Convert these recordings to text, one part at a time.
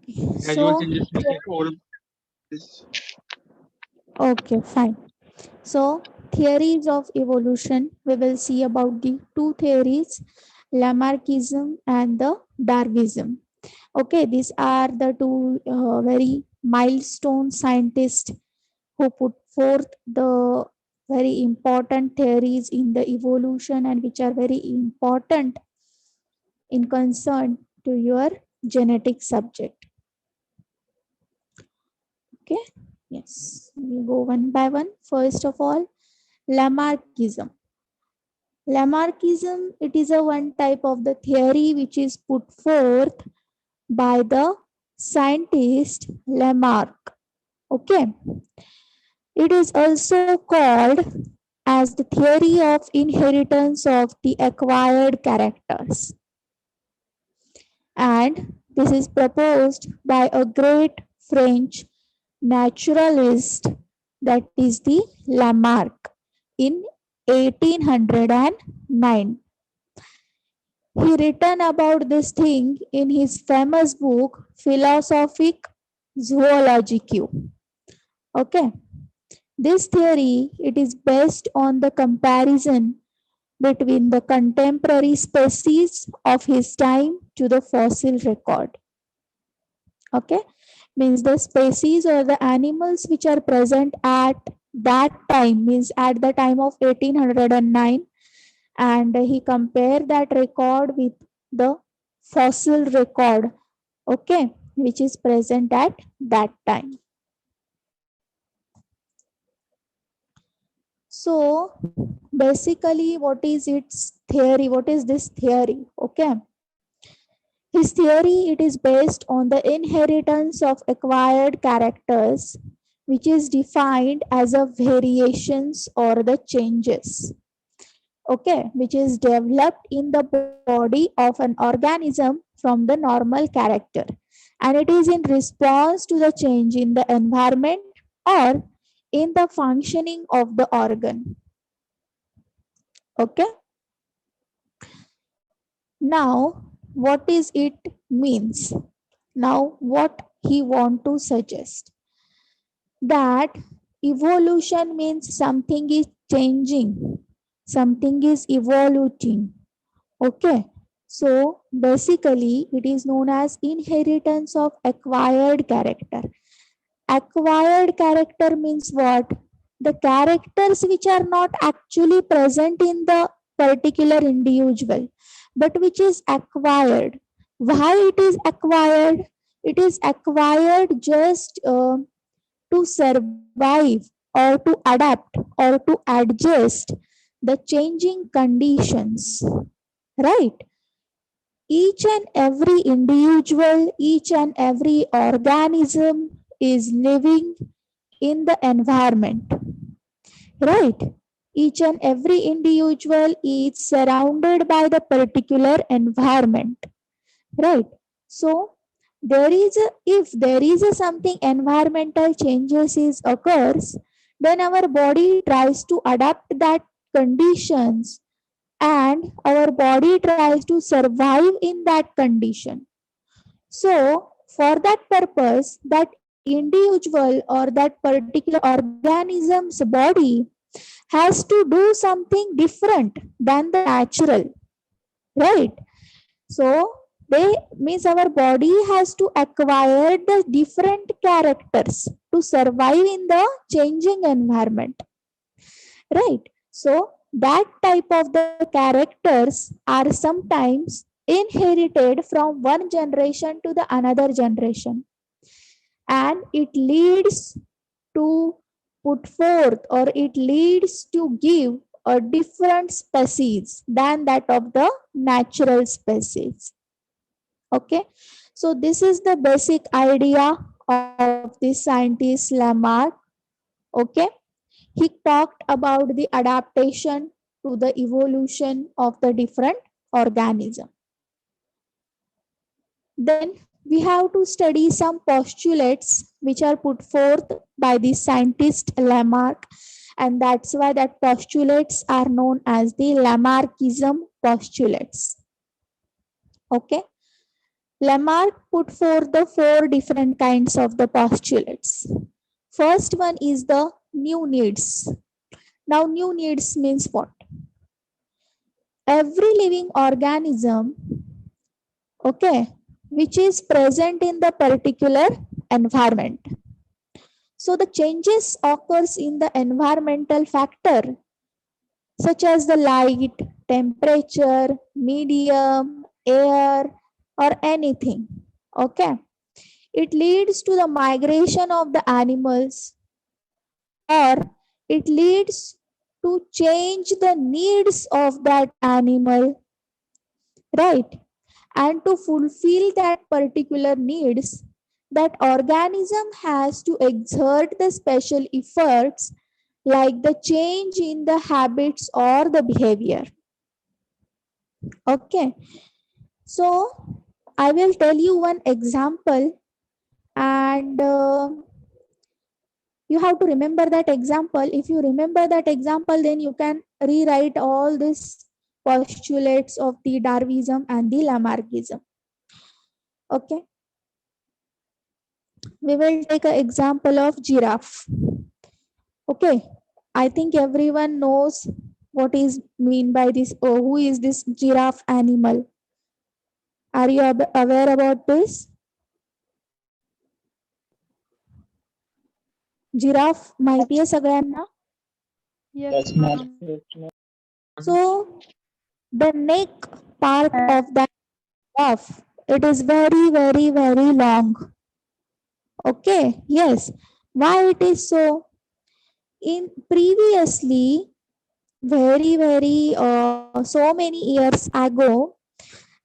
Casual So, changes will take all this. okay, fine. So, theories of evolution, we will see about the two theories, Lamarckism and the Darwinism. Okay, these are the two very milestone scientists who put forth the very important theories in the evolution and which are very important in concern to your genetic subject. Okay, yes, we go one by one. First of all, Lamarckism. Lamarckism, it is a one type of the theory which is put forth by the scientist Lamarck. Okay, it is also called as the theory of inheritance of the acquired characters, and this is proposed by a great French naturalist, that is the Lamarck, in 1809. He written about this thing in his famous book Philosophic Zoologique. Okay, this theory, it is based on the comparison between the contemporary species of his time to the fossil record. Okay, means the species or the animals which are present at that time, means at the time of 1809, and he compared that record with the fossil record, okay, which is present at that time. So basically, what is its theory? What is this theory? Okay, his theory, it is based on the inheritance of acquired characters, which is defined as a variations or the changes, okay, which is developed in the body of an organism from the normal character, and it is in response to the change in the environment or in the functioning of the organ. Okay, now what is it means? Now what he want to suggest, that evolution means something is changing, something is evolving. Okay, so basically it is known as inheritance of acquired character. Acquired character means what? The characters which are not actually present in the particular individual, but which is acquired. Why it is acquired? It is acquired just to survive or to adapt or to adjust the changing conditions, right? Each and every individual, each and every organism is living in the environment, right? Each and every individual is surrounded by the particular environment, right? So there is a, if there is a something environmental changes is occurs, then our body tries to adapt that conditions, and our body tries to survive in that condition. So for that purpose, that individual or that particular organism's body has to do something different than the natural, right? So they means our body has to acquire the different characters to survive in the changing environment, right? So that type of the characters are sometimes inherited from one generation to the another generation, and it leads to put forth, or it leads to give a different species than that of the natural species. Okay, so this is the basic idea of this scientist Lamarck. Okay, he talked about the adaptation to the evolution of the different organism. Then we have to study some postulates which are put forth by the scientist Lamarck, and that's why that postulates are known as the Lamarckism postulates. Okay, Lamarck put forth the four different kinds of the postulates. First one is the new needs. Now, new needs means what? Every living organism, okay, which is present in the particular environment. So the changes occurs in the environmental factor such as the light, temperature, medium, air, or anything. Okay. It leads to the migration of the animals, or it leads to change the needs of that animal, right? And to fulfill that particular needs, that organism has to exert the special efforts like the change in the habits or the behavior. Okay, so I will tell you one example, and you have to remember that example. If you remember that example, then you can rewrite all these postulates of the Darwinism and the Lamarckism. Okay, we will take an example of giraffe. Okay, I think everyone knows what is mean by this, or who is this giraffe animal. Are you aware about this? Giraffe माहिती आहे सगळ्यांना? Yes, ma'am. So the neck part of that giraffe, it is very, very, very long. Okay, yes. Why it is so? In previously, very, very so many years ago,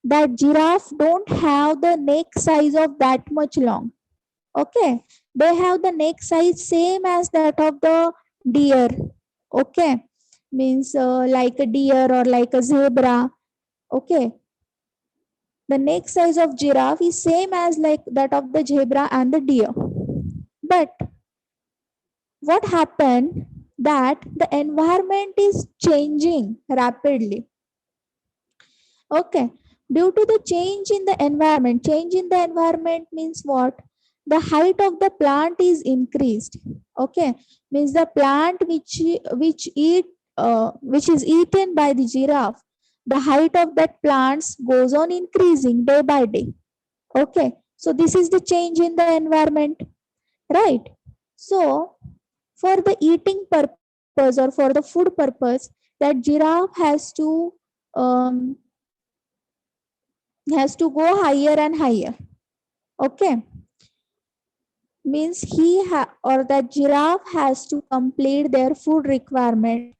that giraffe don't have the neck size of that much long. Okay, they have the neck size same as that of the deer. Okay, means like a deer or like a zebra. Okay, the neck size of giraffe is same as like that of the zebra and the deer. But what happened that the environment is changing rapidly. Okay, due to the change in the environment means what? The height of the plant is increased. Okay, means the plant which is eaten by the giraffe, the height of that plants goes on increasing day by day. Okay, so this is the change in the environment, right? So for the eating purpose or for the food purpose, that giraffe um, has to go higher and higher. Okay, means or that giraffe has to complete their food requirement,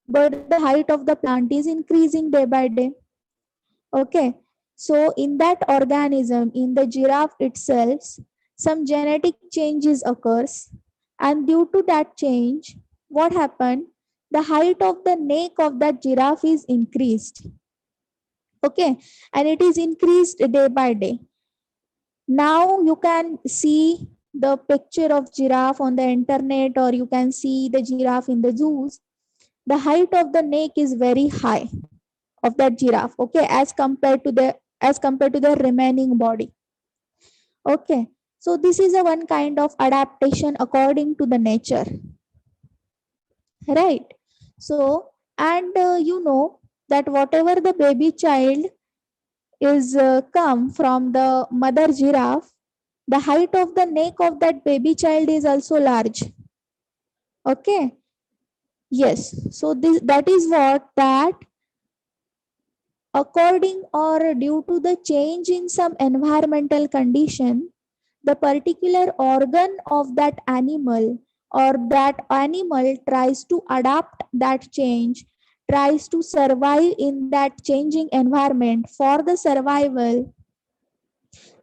but the height of the plant is increasing day by day. Okay, so in that organism, in the giraffe itself, some genetic changes occurs, and due to that change, what happened? The height of the neck of that giraffe is increased. Okay, and it is increased day by day. Now you can see the picture of giraffe on the internet, or you can see the giraffe in the zoos. The height of the neck is very high of that giraffe, okay, as compared to the remaining body. Okay, so this is a one kind of adaptation according to the nature, right? So, and you know that whatever the baby child is come from the mother giraffe, the height of the neck of that baby child is also large. Okay, yes, so that is what that according or due to the change in some environmental condition, the particular organ of that animal or that animal tries to adapt that change, tries to survive in that changing environment. For the survival,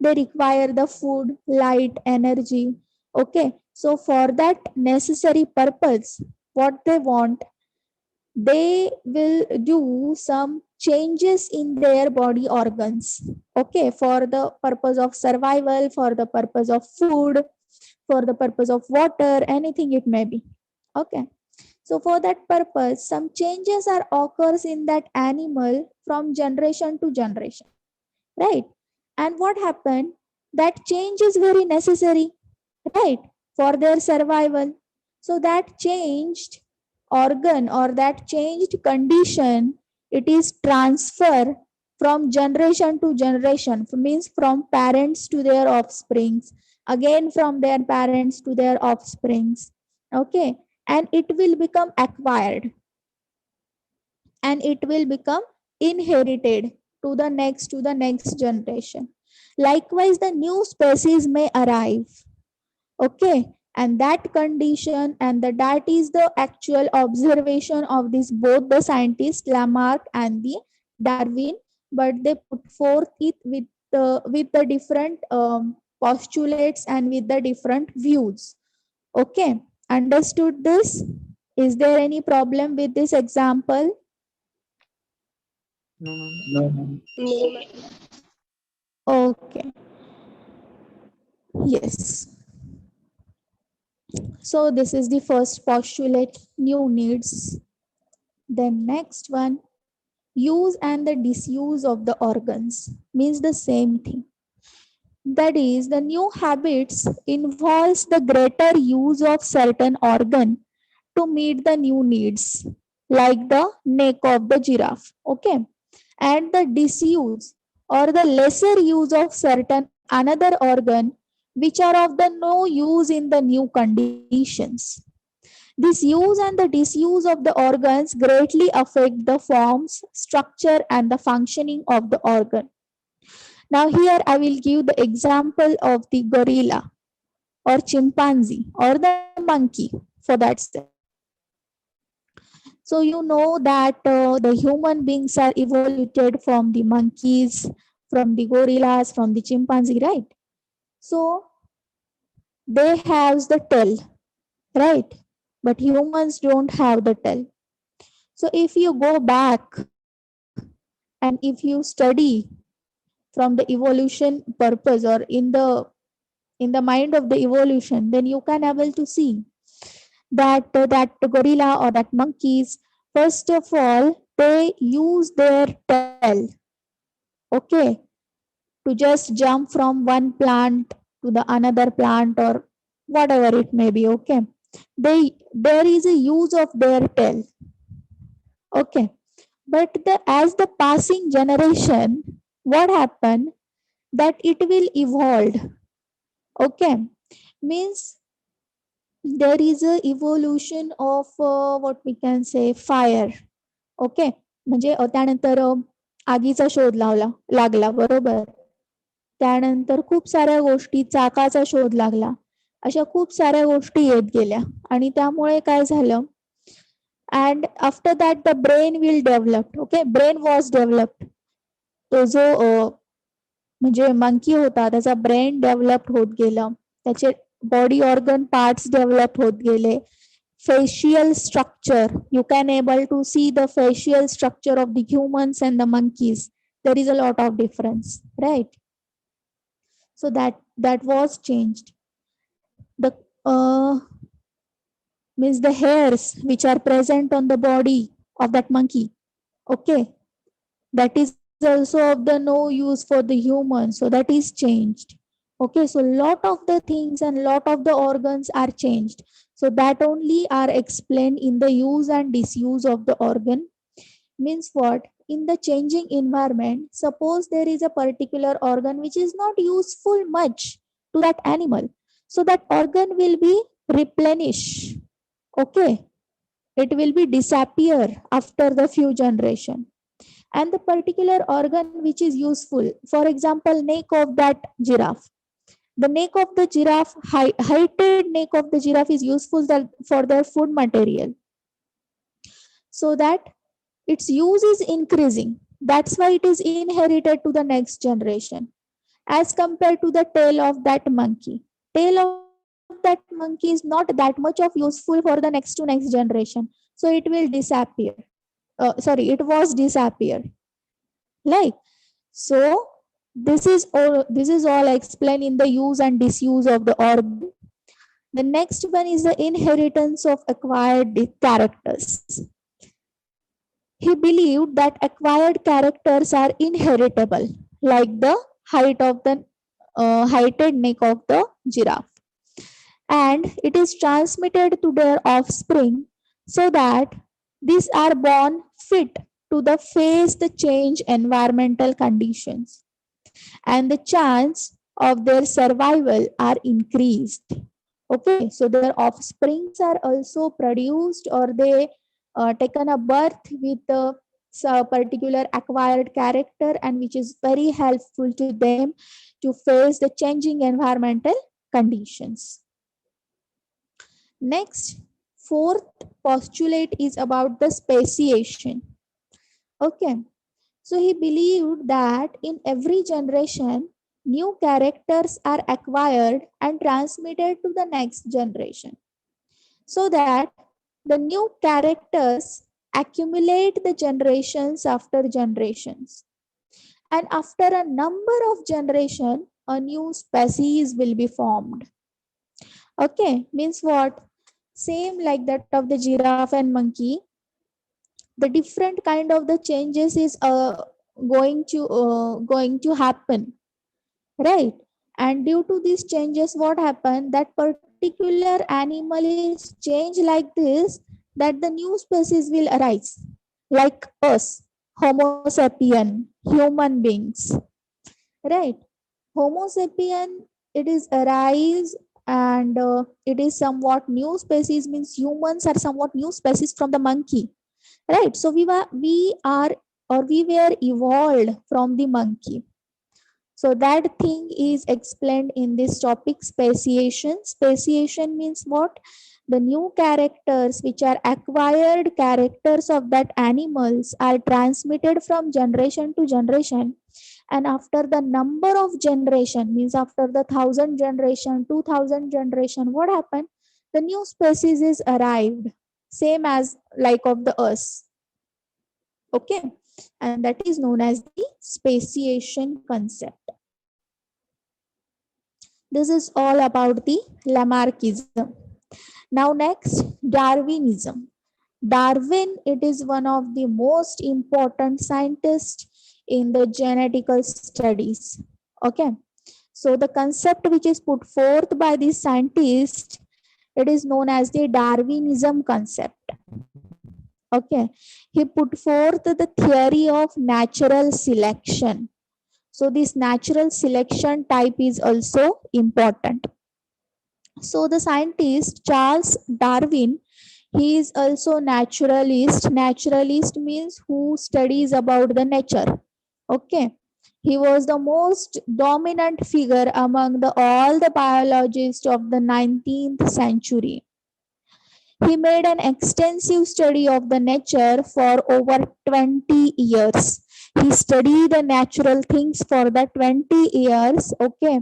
they require the food, light, energy. Okay, so for that necessary purpose, what they want, they will do some changes in their body organs. Okay, for the purpose of survival, for the purpose of food, for the purpose of water, anything it may be. Okay, so for that purpose, some changes are occurs in that animal from generation to generation, right? And what happened? That change is very necessary, right, for their survival. So that changed organ or that changed condition, it is transfer from generation to generation, means from parents to their offsprings, again from their parents to their offsprings. Okay, and it will become acquired and it will become inherited to the next generation. Likewise, the new species may arrive. Okay, and that condition and that is the actual observation of this both the scientists Lamarck and the Darwin, but they put forth it with the different postulates and with the different views. Okay, understood this? Is there any problem with this example? No, no, No, ma'am. No, ma'am. Okay, yes. So this is the first postulate, new needs. Then next one, use and the disuse of the organs, means the same thing. That is, the new habits involves the greater use of certain organ to meet the new needs, like the neck of the giraffe. Okay, and the disuse or the lesser use of certain another organ which are of the no use in the new conditions. This use and the disuse of the organs greatly affect the forms, structure, and the functioning of the organ. Now, here I will give the example of the gorilla or chimpanzee or the monkey for that sake. So, you know that the human beings are evolved from the monkeys, from the gorillas, from the chimpanzee, right? So, they have the tail, right? But humans don't have the tail. So if you go back and if you study from the evolution purpose or in the mind of the evolution, then you can able to see that that gorilla or that monkeys, first of all, they use their tail, okay, to just jump from one plant to the another plant or whatever it may be. Okay, there is a use of their tail. Okay, but as the passing generation, what happened, that it will evolve. Okay, means there is a evolution of what we can say fire. Okay, म्हणजे त्यानंतर आगीचा शोध लागला बरोबर. त्यानंतर खूप साऱ्या गोष्टी, चाकाचा शोध लागला, अशा खूप साऱ्या गोष्टी येत गेल्या आणि त्यामुळे काय झालं, and after that the brain will develop. Okay, brain was developed. तो जो म्हणजे मंकी होता त्याचा ब्रेन डेव्हलप होत गेला, त्याचे बॉडी ऑर्गन पार्ट्स डेव्हलप होत गेले. Facial structure, you can able to see the facial structure of the humans and the monkeys. There is a lot of difference, right? So that was changed. The means the hairs which are present on the body of that monkey, okay, that is also of the no use for the human, so that is changed. Okay, so lot of the things and lot of the organs are changed, so that only are explained in the use and disuse of the organ. Means what, in the changing environment, suppose there is a particular organ which is not useful much to that animal, so that organ will be replenished. Okay, it will be disappear after the few generation, and the particular organ which is useful, for example neck of that giraffe, the neck of the giraffe, heighted neck of the giraffe is useful for their food material, so that its use is increasing, that's why it is inherited to the next generation, as compared to the tail of that monkey. Tail of that monkey is not that much of useful for the next to next generation, so it will disappear. Sorry, it was disappear. Like, so this is all explained in the use and disuse of the organ. The next one is the inheritance of acquired characters. He believed that acquired characters are inheritable, like the heighted neck of the giraffe, and it is transmitted to their offspring so that these are born fit to the face the change environmental conditions, and the chance of their survival are increased. Okay, so their offsprings are also produced, or they taken a birth with a particular acquired character, and which is very helpful to them to face the changing environmental conditions. Next, fourth postulate is about the speciation. Okay, so he believed that in every generation, new characters are acquired and transmitted to the next generation, so that the new characters accumulate the generations after generations. And after a number of generations, a new species will be formed. Okay, means what? Same like that of the giraffe and monkey, the different kind of the changes is going to happen, right? And due to these changes, what happened, that particular animal is changed like this, that the new species will arise, like us, homo sapien, human beings, right? Homo sapien, it is arise, and it is somewhat new species, means humans are somewhat new species from the monkey, right? So we were evolved from the monkey. So that thing is explained in this topic, speciation. Speciation means what? The new characters which are acquired characters of that animals are transmitted from generation to generation, and after the number of generation, means after the 1,000 generation, 2,000 generation, what happened? The new species is arrived, same as like of the us. Okay, and that is known as the speciation concept. This is all about the Lamarckism. Now next, Darwinism. Darwin, it is one of the most important scientists in the genetical studies. Okay, so the concept which is put forth by this scientist, it is known as the Darwinism concept. Okay, he put forth the theory of natural selection. So this natural selection type is also important. So the scientist Charles Darwin, he is also naturalist. Naturalist means who studies about the nature. Okay, he was the most dominant figure among all the biologists of the 19th century. He made an extensive study of the nature for over 20 years. He studied the natural things for the 20 years. Okay,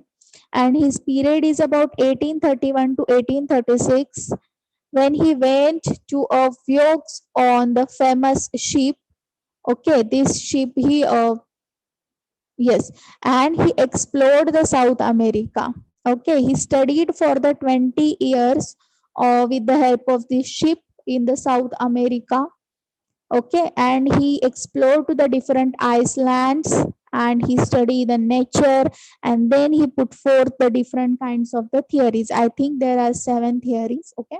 and his period is about 1831 to 1836, when he went to a voyage on the famous ship. Okay, this ship he yes, and he explored the South America. Okay, he studied for the 20 years with the help of this ship in the South America. Okay, and he explored to the different islands, and he studied the nature, and then he put forth the different kinds of the theories. I think there are 7 theories. Okay,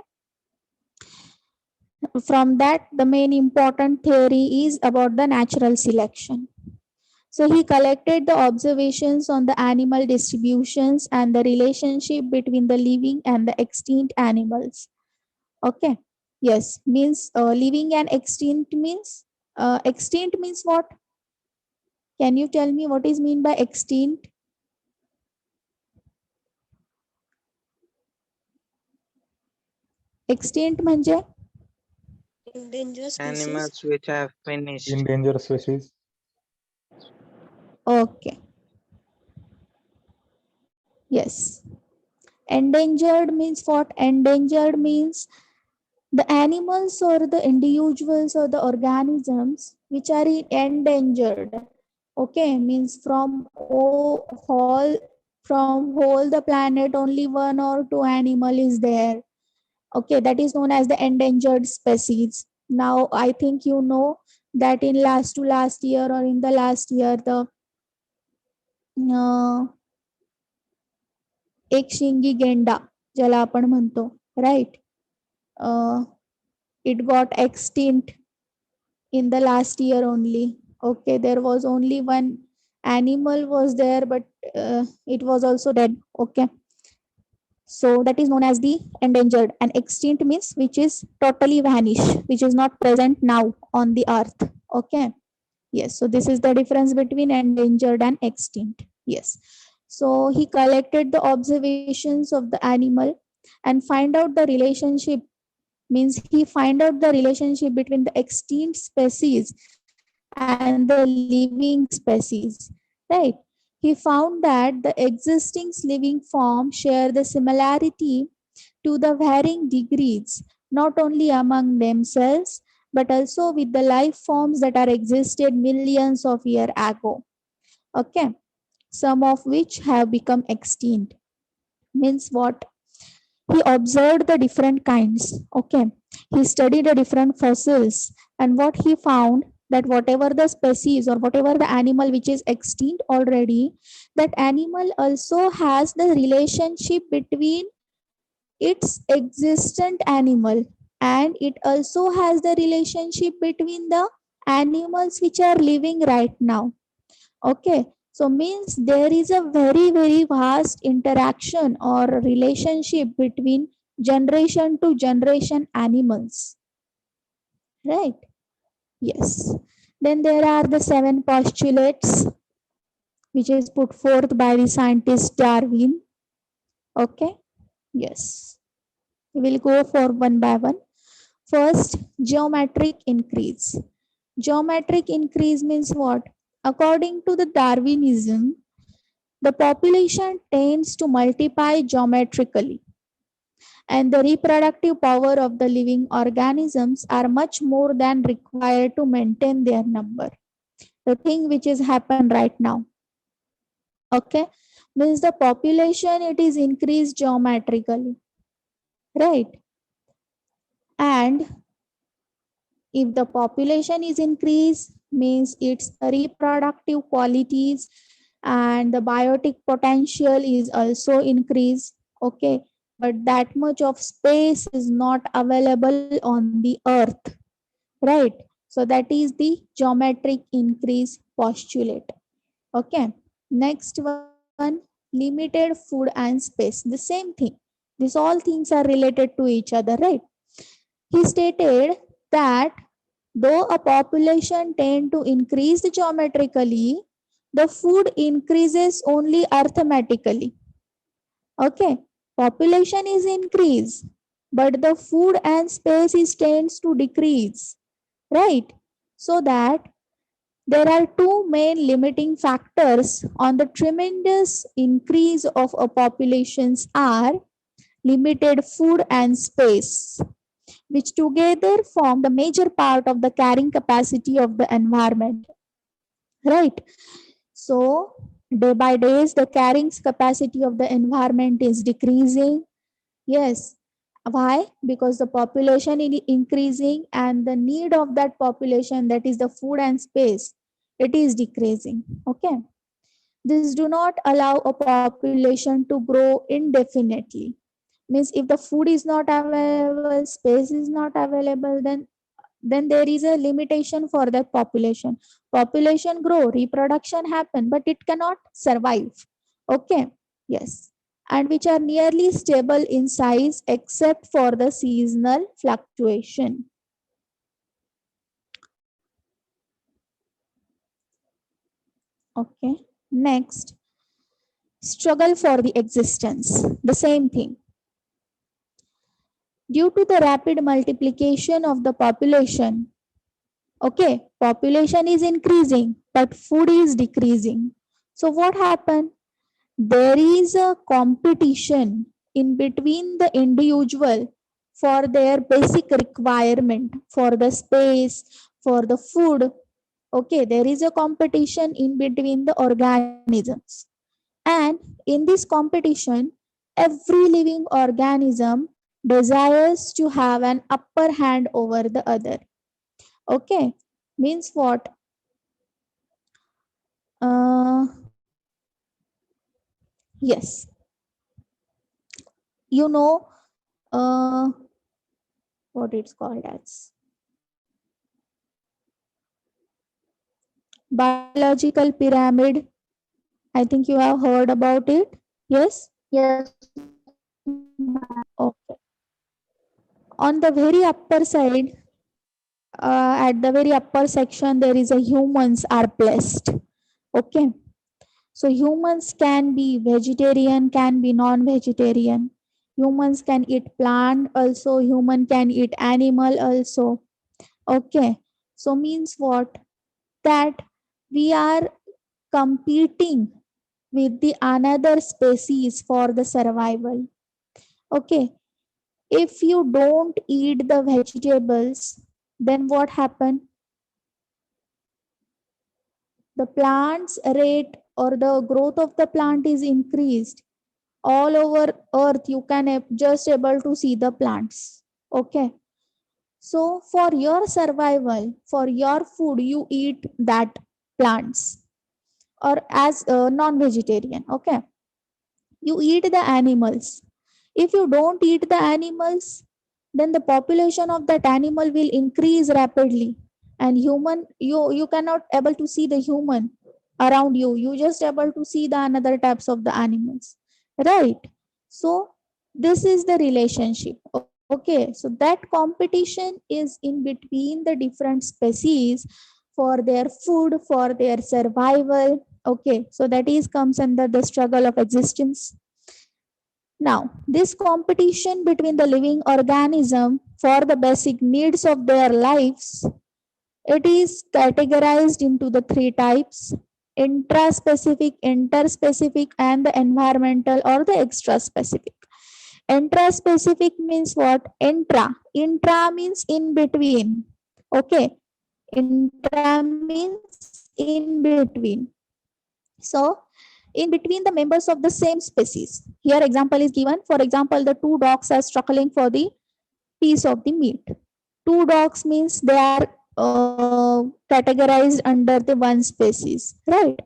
from that the main important theory is about the natural selection. So he collected the observations on the animal distributions and the relationship between the living and the extinct animals. Okay, yes, means living and extinct means what? Can you tell me what is mean by extinct? Extinct म्हणजे Endangered species. Animals which have finished. Endangered species. okay, yes. Endangered means what? Endangered means the animals or the individuals or the organisms which are endangered. Okay, means from whole the planet, only 1 or 2 animal is there. Okay, that is known as the endangered species. Now I think you know that in last year or in the last year, the एक शिंगी गेंडा ज्याला आपण म्हणतो, right. It got extinct in the last year only. Okay, there was only one animal was there, but it was also dead. Okay, so that is known as the endangered, and extinct means which is totally vanished, which is not present now on the earth. Okay, yes, so this is the difference between endangered and extinct. Yes, so he collected the observations of the animal and find out the relationship, means he find out the relationship between the extinct species and the living species, right. He found that the existing living form share the similarity to the varying degrees, not only among themselves but also with the life forms that are existed millions of years ago. Okay, some of which have become extinct. Means what? He observed the different kinds. Okay, he studied the different fossils, and what he found, that whatever the species or whatever the animal which is extinct already, that animal also has the relationship between its existent animal, and it also has the relationship between the animals which are living right now. Okay, so means there is a very very vast interaction or relationship between generation to generation animals, right. Yes, then there are the 7 postulates which is put forth by the scientist Darwin. Okay, yes, we will go for one by one. First, geometric increase. Geometric increase means what? According to the Darwinism, the population tends to multiply geometrically, and the reproductive power of the living organisms are much more than required to maintain their number. The thing which is happen right now. Okay, means the population, it is increased geometrically, right. And if the population is increased, means its reproductive qualities and the biotic potential is also increased. Okay, but that much of space is not available on the earth, right. So that is the geometric increase postulate. Okay, next one, limited food and space. The same thing, these all things are related to each other, right. He stated that though a population tend to increase geometrically, the food increases only arithmetically. Okay, population is increased, but the food and space is tends to decrease, right. So that there are two main limiting factors on the tremendous increase of a populations are limited food and space, which together form the major part of the carrying capacity of the environment, right. So day by days the carrying capacity of the environment is decreasing. Yes, why? Because the population is increasing and the need of that population, that is the food and space, it is decreasing. Okay, this do not allow a population to grow indefinitely. Means if the food is not available, space is not available, then there is a limitation for that population. Population grow, reproduction happen, but it cannot survive. Okay, yes, and which are nearly stable in size except for the seasonal fluctuation. Okay, next, struggle for the existence. The same thing. Due to the rapid multiplication of the population, okay, population is increasing, but food is decreasing. So what happened? There is a competition in between the individual for their basic requirement, for the space, for the food. Okay, there is a competition in between the organisms. And in this competition, every living organism desires to have an upper hand over the other. Okay, means what? Yes. You know what it's called as biological pyramid. I think you have heard about it. Yes. Yes. Okay. On the very upper side, at the very upper section, there is a humans are blessed. Okay. So humans can be vegetarian, can be non-vegetarian. Humans can eat plant also. Human can eat animal also. Okay. So means what? That we are competing with the another species for the survival. Okay. If you don't eat the vegetables, then what happen? The plant's rate or the growth of the plant is increased. All over earth you can just able to see the plants. Okay. So for your survival, for your food, you eat that plants or as a non-vegetarian. Okay. You eat the animals. If you don't eat the animals, then the population of that animal will increase rapidly, and human, you cannot able to see the human around you. You just able to see the another types of the animals, right? So this is the relationship. Okay, so that competition is in between the different species for their food, for their survival. Okay, so that is comes under the struggle of existence. Now, this competition between the living organism for the basic needs of their lives, it is categorized into the three types: intraspecific, interspecific, and the environmental or the extraspecific. Intraspecific means what? Intra means in between. Okay. Intra means in between. So in between the members of the same species. Here example is given. For example, the two dogs are struggling for the piece of the meat. Two dogs means they are categorized under the one species, right?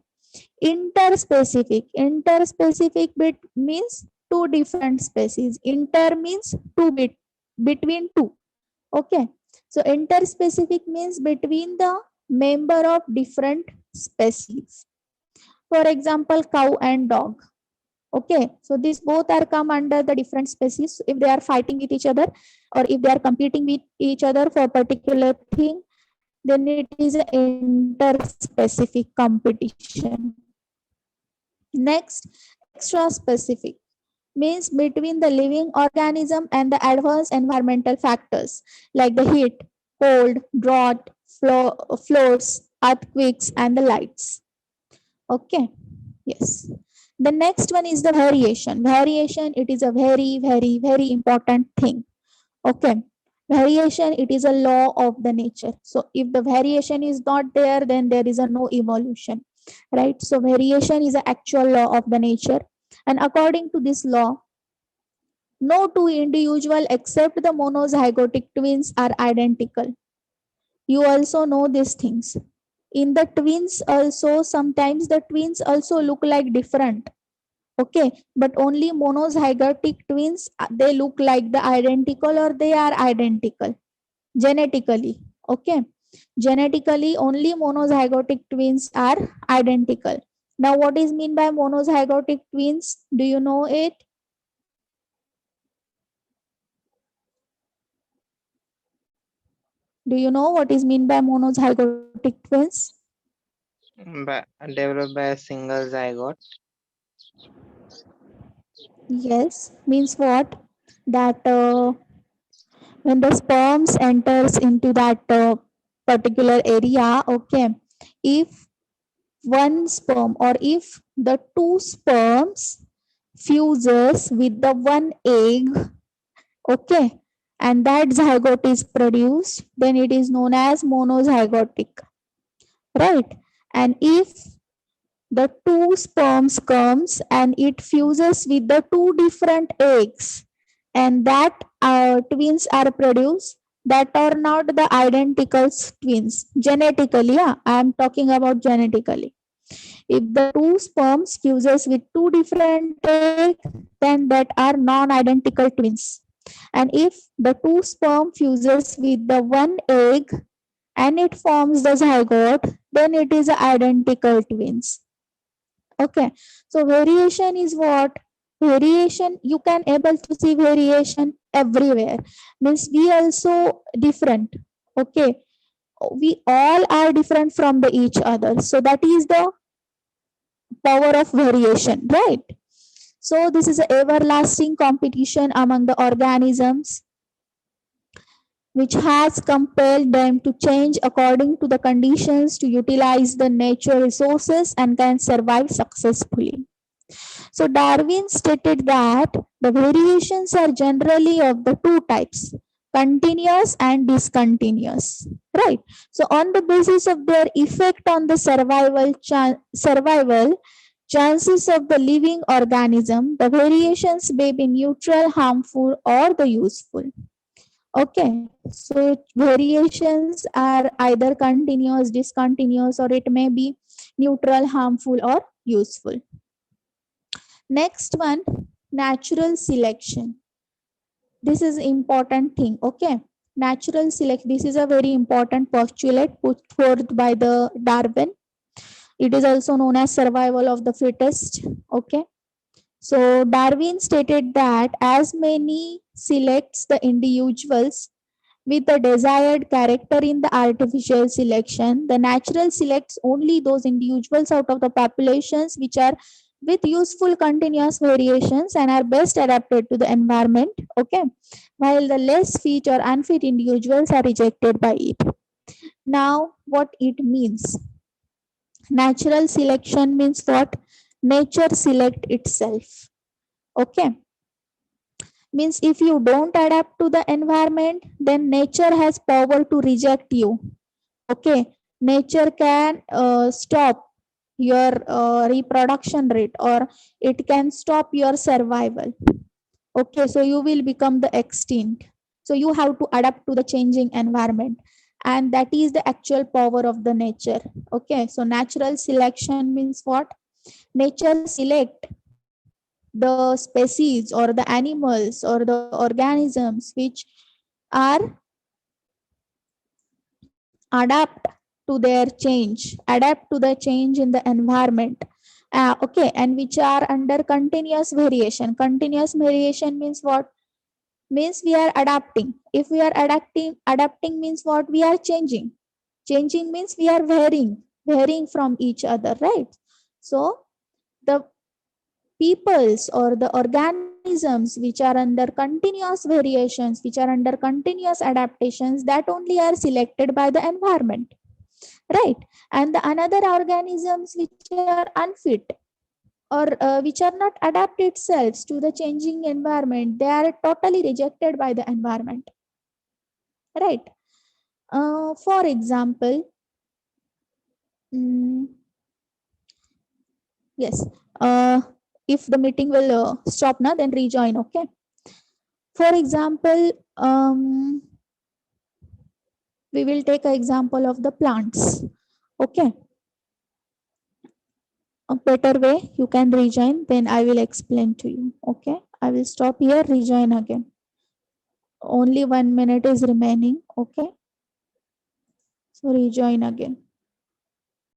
Interspecific bit means two different species. Inter means two bit, between two. Okay. So interspecific means between the member of different species. For example, cow and dog. Okay, so these both are come under the different species. If they are fighting with each other or if they are competing with each other for a particular thing, then it is an interspecific competition. Next, extra-specific means between the living organism and the adverse environmental factors like the heat, cold, drought, floods, earthquakes, and the lights. Okay, yes. The next one is the variation. Variation, it is a very, very, very important thing. Okay. Variation, it is a law of the nature. So if the variation is not there, then there is a no evolution, right? So variation is an actual law of the nature. And according to this law, no two individual except the monozygotic twins are identical. You also know these things. In the twins also, sometimes the twins also look like different. Okay, but only monozygotic twins, they look like the identical or they are identical genetically. Okay, genetically only monozygotic twins are identical. Now what is mean by monozygotic twins? Do you know it? Do you know what is mean by monozygotic twins? Developed by a single zygote. Yes, means what? That when the sperms enters into that particular area, okay, if one sperm or if the two sperms fuses with the one egg, okay, and that zygote is produced, then it is known as monozygotic, right? And if the two sperms comes and it fuses with the two different eggs, and that twins are produced, that are not the identical twins genetically. Yeah, I am talking about genetically. If the two sperms fuses with two different eggs, then that are non-identical twins. And if the two sperm fuses with the one egg and it forms the zygote, then it is identical twins. Okay, so variation is what? Variation, you can able to see variation everywhere. Means we also different. Okay, we all are different from the each other. So that is the power of variation, right? So this is an everlasting competition among the organisms which has compelled them to change according to the conditions to utilize the nature resources and can survive successfully. So Darwin stated that the variations are generally of the two types, continuous and discontinuous, right? So on the basis of their effect on the survival chances of the living organism, the variations may be neutral, harmful, or the useful. Okay, so variations are either continuous, discontinuous, or it may be neutral, harmful, or useful. Next one, natural selection. This is important thing. Okay, natural selection. This is a very important postulate put forth by the Darwin. It is also known as survival of the fittest. Okay, so Darwin stated that as many selects the individuals with the desired character in the artificial selection, the natural selects only those individuals out of the populations which are with useful continuous variations and are best adapted to the environment. Okay, while the less fit or unfit individuals are rejected by it. Now, what it means? Natural selection means what? Nature select itself. Okay, means if you don't adapt to the environment, then nature has power to reject you. Okay, nature can stop your reproduction rate, or it can stop your survival. Okay, so you will become the extinct. So you have to adapt to the changing environment, and that is the actual power of the nature. Okay, so natural selection means what? Nature select the species or the animals or the organisms which are adapt to their change, adapt to the change in the environment. Okay, and which are under continuous variation. Continuous variation means what? Means we are adapting. If we are adapting means what? We are changing. Changing means we are varying from each other, right? So the peoples or the organisms which are under continuous variations, which are under continuous adaptations, that only are selected by the environment, right? And the another organisms which are unfit or which are not adapt itself to the changing environment, they are totally rejected by the environment, right? For example, mm, yes, if the meeting will stop now, then rejoin. Okay, for example, we will take an example of the plants. Okay, a better way you can rejoin, then I will explain to you. Okay, I will stop here, rejoin again. Only 1 minute is remaining. Okay, so rejoin again.